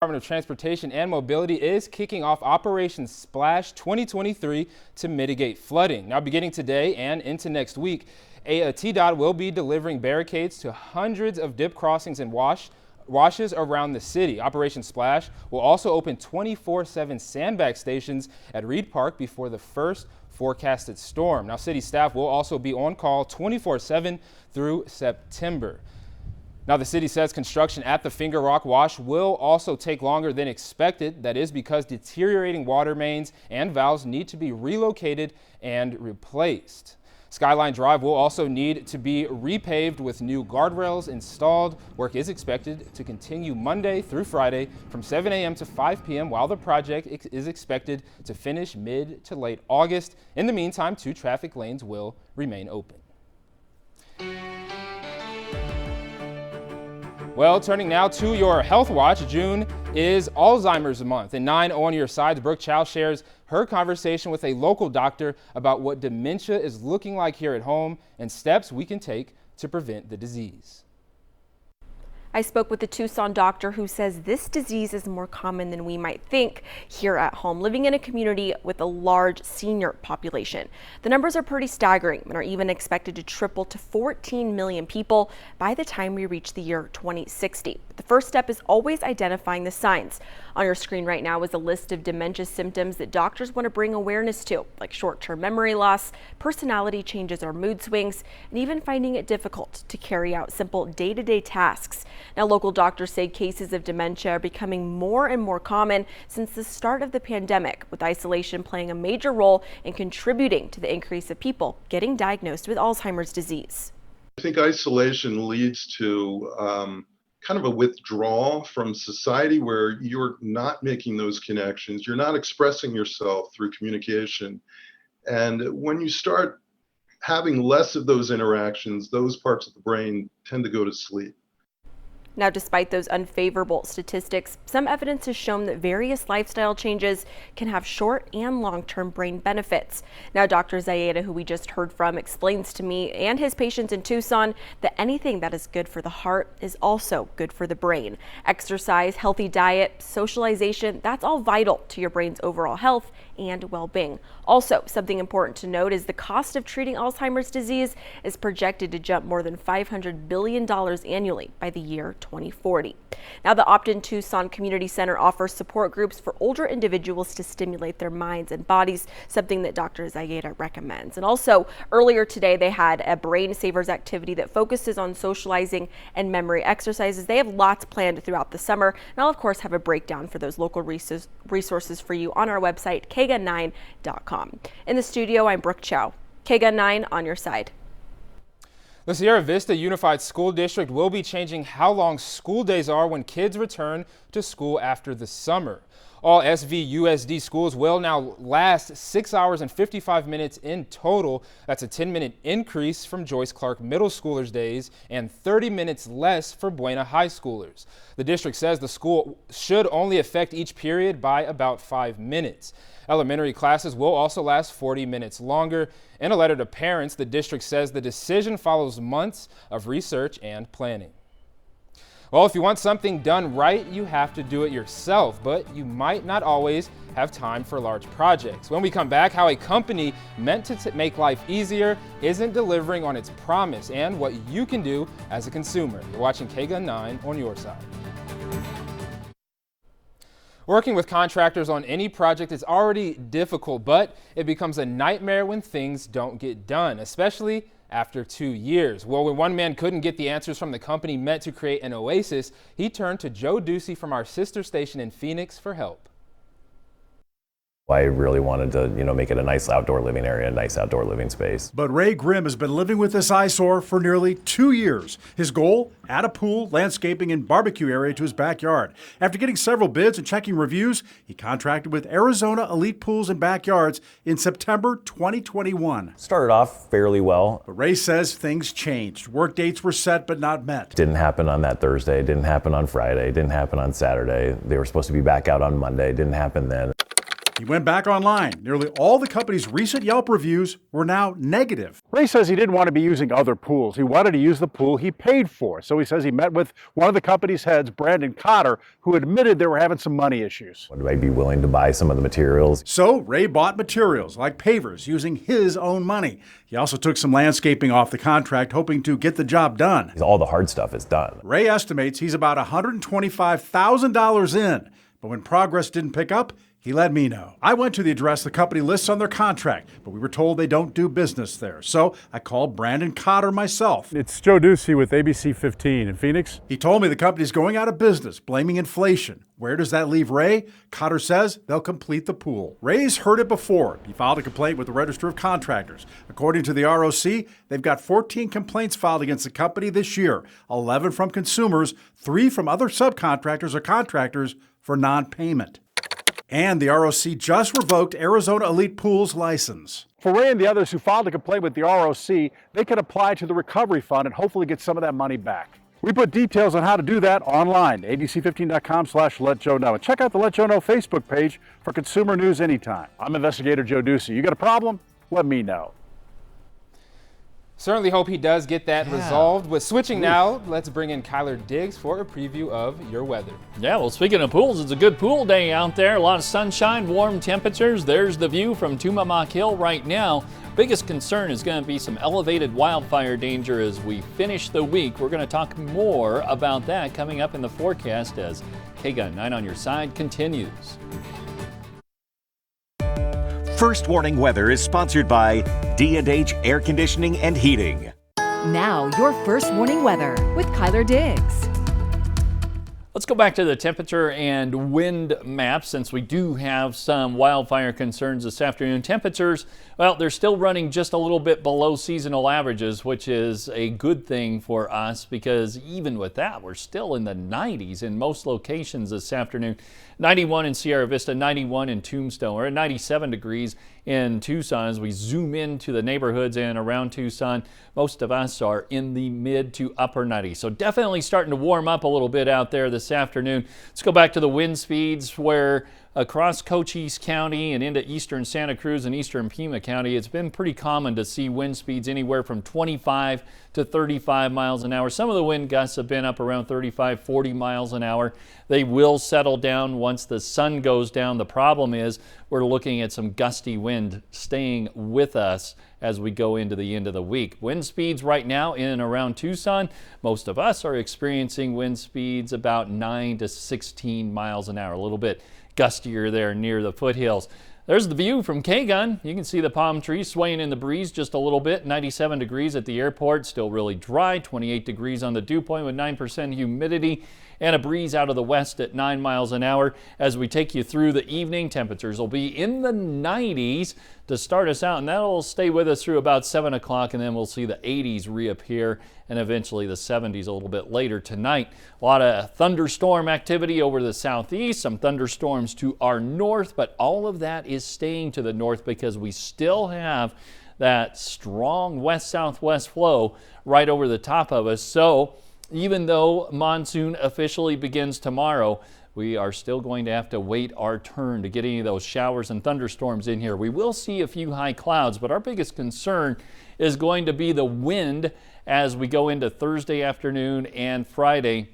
Department of Transportation and Mobility is kicking off Operation Splash 2023 to mitigate flooding. Now, beginning today and into next week, TDOT will be delivering barricades to hundreds of dip crossings and washes around the city. Operation Splash will also open 24/7 sandbag stations at Reed Park before the first forecasted storm. Now, city staff will also be on call 24/7 through September. Now, the city says construction at the Finger Rock Wash will also take longer than expected. That is because deteriorating water mains and valves need to be relocated and replaced. Skyline Drive will also need to be repaved with new guardrails installed. Work is expected to continue Monday through Friday from 7 a.m. to 5 p.m. while the project is expected to finish mid to late August. In the meantime, 2 traffic lanes will remain open. Well, turning now to your Health Watch, June is Alzheimer's Month. And 9 On Your Side's Brooke Chow shares her conversation with a local doctor about what dementia is looking like here at home and steps we can take to prevent the disease. I spoke with a Tucson doctor who says this disease is more common than we might think here at home, living in a community with a large senior population. The numbers are pretty staggering and are even expected to triple to 14 million people by the time we reach the year 2060. But the first step is always identifying the signs. On your screen right now is a list of dementia symptoms that doctors want to bring awareness to, like short-term memory loss, personality changes or mood swings, and even finding it difficult to carry out simple day-to-day tasks. Now, local doctors say cases of dementia are becoming more and more common since the start of the pandemic, with isolation playing a major role in contributing to the increase of people getting diagnosed with Alzheimer's disease. I think isolation leads to kind of a withdrawal from society where you're not making those connections, you're not expressing yourself through communication. And when you start having less of those interactions, those parts of the brain tend to go to sleep. Now, despite those unfavorable statistics, some evidence has shown that various lifestyle changes can have short and long-term brain benefits. Now, Dr. Zayeda, who we just heard from, explains to me and his patients in Tucson that anything that is good for the heart is also good for the brain. Exercise, healthy diet, socialization, that's all vital to your brain's overall health and well-being. Also, something important to note is the cost of treating Alzheimer's disease is projected to jump more than $500 billion annually by the year 2040. Now, the Opt-in Tucson Community Center offers support groups for older individuals to stimulate their minds and bodies, something that Dr. Zayeda recommends. And also, earlier today, they had a Brain Savers activity that focuses on socializing and memory exercises. They have lots planned throughout the summer, and I'll, of course, have a breakdown for those local resources for you on our website, kgun9.com. In the studio, I'm Brooke Chow. KGUN 9 on your side. The Sierra Vista Unified School District will be changing how long school days are when kids return to school after the summer. All SVUSD schools will now last 6 hours and 55 minutes in total. That's a 10-minute increase from Joyce Clark Middle Schoolers' days and 30 minutes less for Buena High Schoolers. The district says the school should only affect each period by about 5 minutes. Elementary classes will also last 40 minutes longer. In a letter to parents, the district says the decision follows months of research and planning. Well, if you want something done right, you have to do it yourself, but you might not always have time for large projects. When we come back, how a company meant to make life easier isn't delivering on its promise and what you can do as a consumer. You're watching KGUN 9 on your side. Working with contractors on any project is already difficult, but it becomes a nightmare when things don't get done, especially after 2 years. Well, when one man couldn't get the answers from the company meant to create an oasis, he turned to Joe Ducey from our sister station in Phoenix for help. I really wanted to, make it a nice outdoor living area, a nice outdoor living space. But Ray Grimm has been living with this eyesore for nearly 2 years. His goal? Add a pool, landscaping, and barbecue area to his backyard. After getting several bids and checking reviews, he contracted with Arizona Elite Pools and Backyards in September 2021. Started off fairly well. But Ray says things changed. Work dates were set but not met. Didn't happen on that Thursday, didn't happen on Friday, didn't happen on Saturday. They were supposed to be back out on Monday, didn't happen then. He went back online. Nearly all the company's recent Yelp reviews were now negative. Ray says he didn't want to be using other pools. He wanted to use the pool he paid for. So he says he met with one of the company's heads, Brandon Cotter, who admitted they were having some money issues. Would I be willing to buy some of the materials? So Ray bought materials like pavers using his own money. He also took some landscaping off the contract, hoping to get the job done. All the hard stuff is done. Ray estimates he's about $125,000 in, but when progress didn't pick up, he let me know. I went to the address the company lists on their contract, but we were told they don't do business there. So I called Brandon Cotter myself. It's Joe Ducey with ABC 15 in Phoenix. He told me the company's going out of business, blaming inflation. Where does that leave Ray? Cotter says they'll complete the pool. Ray's heard it before. He filed a complaint with the Register of Contractors. According to the ROC, they've got 14 complaints filed against the company this year, 11 from consumers, 3 from other subcontractors or contractors for non-payment. And the ROC just revoked Arizona Elite Pool's license. For Ray and the others who filed a complaint with the ROC, they can apply to the recovery fund and hopefully get some of that money back. We put details on how to do that online, abc15.com/letjoeknow. And check out the Let Joe Know Facebook page for consumer news anytime. I'm investigator Joe Ducey. You got a problem? Let me know. Certainly hope he does get that resolved. But switching now, let's bring in Kyler Diggs for a preview of your weather. Yeah, well, speaking of pools, it's a good pool day out there. A lot of sunshine, warm temperatures. There's the view from Tumamoc Hill right now. Biggest concern is going to be some elevated wildfire danger as we finish the week. We're going to talk more about that coming up in the forecast as KGUN 9 on your side continues. First Warning Weather is sponsored by D&H Air Conditioning and Heating. Now, your First Warning Weather with Kyler Diggs. Let's go back to the temperature and wind map since we do have some wildfire concerns this afternoon. Temperatures, well, they're still running just a little bit below seasonal averages, which is a good thing for us because even with that, we're still in the 90s in most locations this afternoon. 91 in Sierra Vista, 91 in Tombstone. We're at 97 degrees in Tucson as we zoom into the neighborhoods and around Tucson. Most of us are in the mid to upper 90s. So definitely starting to warm up a little bit out there this afternoon. Let's go back to the wind speeds where across Cochise County and into eastern Santa Cruz and eastern Pima County, it's been pretty common to see wind speeds anywhere from 25 to 35 miles an hour. Some of the wind gusts have been up around 35, 40 miles an hour. They will settle down once the sun goes down. The problem is we're looking at some gusty wind staying with us as we go into the end of the week. Wind speeds right now in and around Tucson, most of us are experiencing wind speeds about 9 to 16 miles an hour, a little bit gustier there near the foothills. There's the view from KGUN. You can see the palm trees swaying in the breeze just a little bit. 97 degrees at the airport, still really dry. 28 degrees on the dew point with 9% humidity and a breeze out of the west at 9 miles an hour. As we take you through the evening, temperatures will be in the 90s to start us out, and that'll stay with us through about 7 o'clock, and then we'll see the 80s reappear and eventually the 70s a little bit later tonight. A lot of thunderstorm activity over the southeast, some thunderstorms to our north, but all of that is staying to the north because we still have that strong west-southwest flow right over the top of us. So even though monsoon officially begins tomorrow, we are still going to have to wait our turn to get any of those showers and thunderstorms in here. We will see a few high clouds, but our biggest concern is going to be the wind as we go into Thursday afternoon and Friday.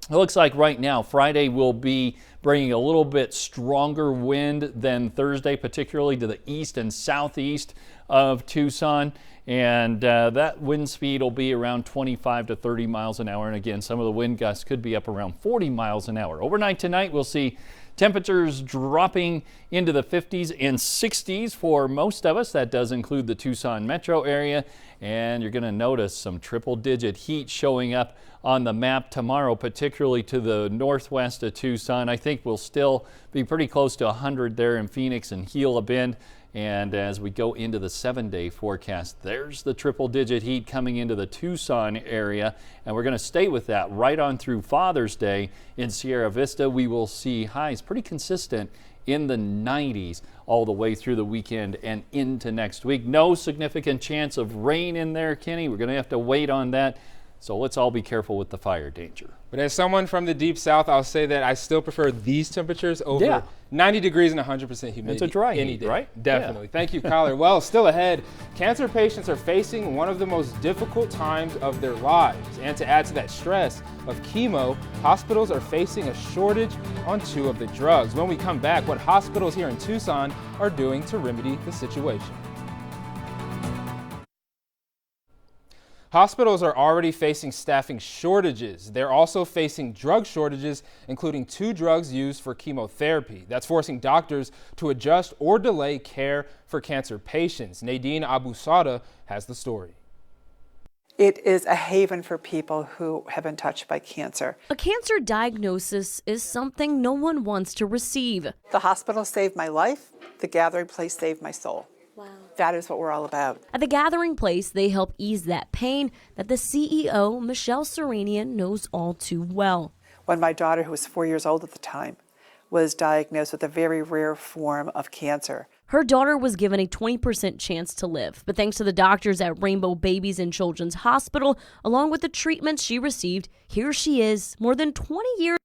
It looks like right now Friday will be bringing a little bit stronger wind than Thursday, particularly to the east and southeast of Tucson. And that wind speed will be around 25 to 30 miles an hour. And again, some of the wind gusts could be up around 40 miles an hour. Overnight tonight, we'll see temperatures dropping into the 50s and 60s for most of us. That does include the Tucson metro area. And you're going to notice some triple-digit heat showing up on the map tomorrow, particularly to the northwest of Tucson. I think we'll still be pretty close to 100 there in Phoenix and Gila Bend. And as we go into the 7-day forecast, there's the triple-digit heat coming into the Tucson area. And we're going to stay with that right on through Father's Day. In Sierra Vista, we will see highs pretty consistent in the 90s all the way through the weekend and into next week. No significant chance of rain in there, Kenny. We're going to have to wait on that. So let's all be careful with the fire danger. But as someone from the deep south, I'll say that I still prefer these temperatures over 90 degrees and 100% humidity. It's a dry any heat, day. right? Definitely. Yeah. Thank you, Kyler. Well, still ahead, cancer patients are facing one of the most difficult times of their lives. And to add to that stress of chemo, hospitals are facing a shortage on 2 of the drugs. When we come back, what hospitals here in Tucson are doing to remedy the situation. Hospitals are already facing staffing shortages. They're also facing drug shortages, including 2 drugs used for chemotherapy. That's forcing doctors to adjust or delay care for cancer patients. Nadine Abusada has the story. It is a haven for people who have been touched by cancer. A cancer diagnosis is something no one wants to receive. The hospital saved my life. The gathering place saved my soul. Wow. That is what we're all about. At the gathering place, they help ease that pain that the CEO, Michelle Serenian, knows all too well. When my daughter, who was 4 years old at the time, was diagnosed with a very rare form of cancer. Her daughter was given a 20% chance to live, but thanks to the doctors at Rainbow Babies and Children's Hospital, along with the treatments she received, here she is, more than 20 years